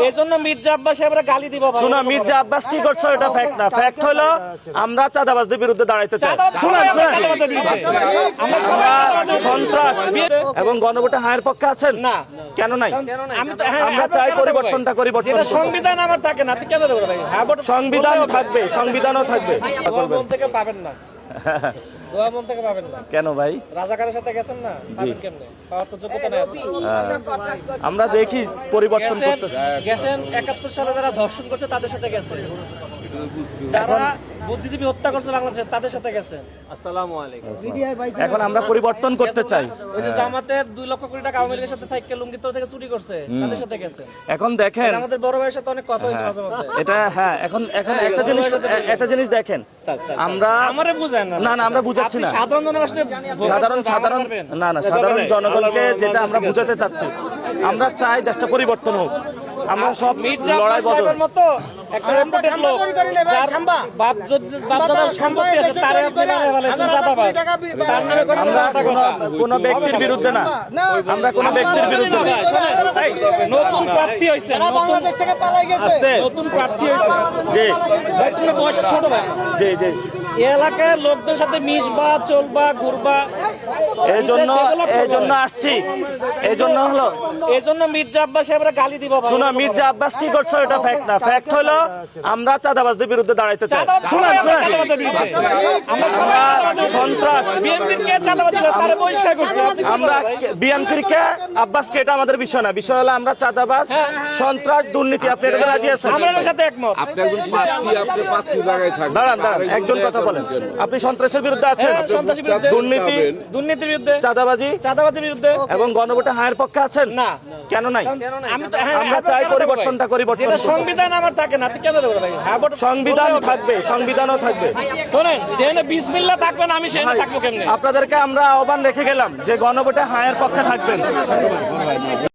এজন্য মির্জা আব্বাস সাহেবরা গালি দিব। শোনো, মির্জা আব্বাস কি করছে এটা ফ্যাক্ট না। ফ্যাক্ট হলো আমরা চাঁদাবাজদের বিরুদ্ধে দাঁড়াইতে চাই। শুনুন, আমরা সন্ত্রাস এবং গণভোটে হায়ের পক্ষে আছেন না। কেন নাই? হ্যাঁ, আমরা চাই পরিবর্তনটা যেটা সংবিধান আমার থাকে না, আপনি কেন দেবেন ভাই? হ্যাঁ, সংবিধান থাকবে, সংবিধানও থাকবে। মন থেকে পাবেন না, দোয়া মন থেকে পাবেন না। কেন ভাই? রাজাকারের সাথে গেছেন না, পাবেন কেমনে? পাওয়ার তো যোগ্যতা নাই আপনার। আমরা দেখি পরিবর্তন করতে গেছেন 71 সালে যারা ধর্ষণ করছে তাদের সাথে গেছে, যারা বুদ্ধিজীবী হত্যা করছে বাংলাদেশে তাদের সাথে গেছে। আসসালামু আলাইকুম। এখন আমরা পরিবর্তন করতে চাই। ওই যে জামাতের 2 লক্ষ কোটি টাকা আওয়ামী লীগের সাথে থেকে লুঙ্গিত থেকে চুরি করছে তাদের সাথে গেছে। এখন দেখেন আমাদের বড় ভাইয়ের সাথে অনেক কথা হয়েছে মাঝে মধ্যে। এটা হ্যাঁ, এখন একটা জিনিস দেখেন, আমরা আমারে বুঝেন না না আমরা বুঝাচ্ছি না, সাধারণ জনগণকে সাধারণ জনগণকে যেটা আমরা বুঝাতে চাচ্ছি, আমরা চাই দেশটা পরিবর্তন হোক। আমরা সব লড়াই বদল মতো একটা রেপুটেড লোক যার বাপ দাদার সম্পত্তি আছে তারে আপনি মেরে ফেলেছেন চাঁদাবাজ, তার নামে কোনো ব্যক্তির বিরুদ্ধে না, আমরা কোনো ব্যক্তির বিরুদ্ধে না। নতুন প্রার্থী হইছে, বাংলাদেশ থেকে পালাই গেছে, নতুন প্রার্থী হইছে। জি ভাই তুমি বয়স ছোট ভাই, জি জি, এই এলাকার লোকদের সাথে মিশবা, চলবা, ঘুরবা, এই জন্য আসছি, এই জন্য হলো এই জন্য মির্জা আব্বাস সাহেবরা গালি দিব। শোনো, মির্জা আব্বাস কি করছে এটা ফ্যাক্ট না। ফ্যাক্ট হলো আমরা চাঁদাবাজদের বিরুদ্ধে দাঁড়াইতে চাই। শুনুন, আমরা সন্ত্রাস বিএনপির কে চাঁদাবাজ করে তারে বহিষ্কার করছে। আমরা বিএনপির কে আব্বাসকে এটা আমাদের বিষয় না। বিষয় হলো আমরা চাঁদাবাজ, সন্ত্রাস, দুর্নীতি। আপনি এটা রাজি আছেন? আমরা এর সাথে একমত। দাঁড়ান দাঁড়ান, একজন কথা বলেন। আপনি সন্ত্রাসের বিরুদ্ধে আছেন, সন্ত্রাসের বিরুদ্ধে, দুর্নীতির বিরুদ্ধে, চাঁদাবাজির বিরুদ্ধে এবং গণভোটে হায়ের পক্ষে আছেন না। কেন নাই? আমরা চাই পরিবর্তনটা যেটা সংবিধান আমার থাকে না, আপনি কেন দেবেন ভাই? হ্যাঁ, সংবিধান থাকবে, সংবিধানও থাকবে। শোনেন, যেখানে বিসমিল্লাহ থাকবে না আমি সেখানে থাকবো কেমনে? আপনাদেরকে আমরা আহ্বান রেখে গেলাম যে গণভোটে হায়ের পক্ষে থাকবেন।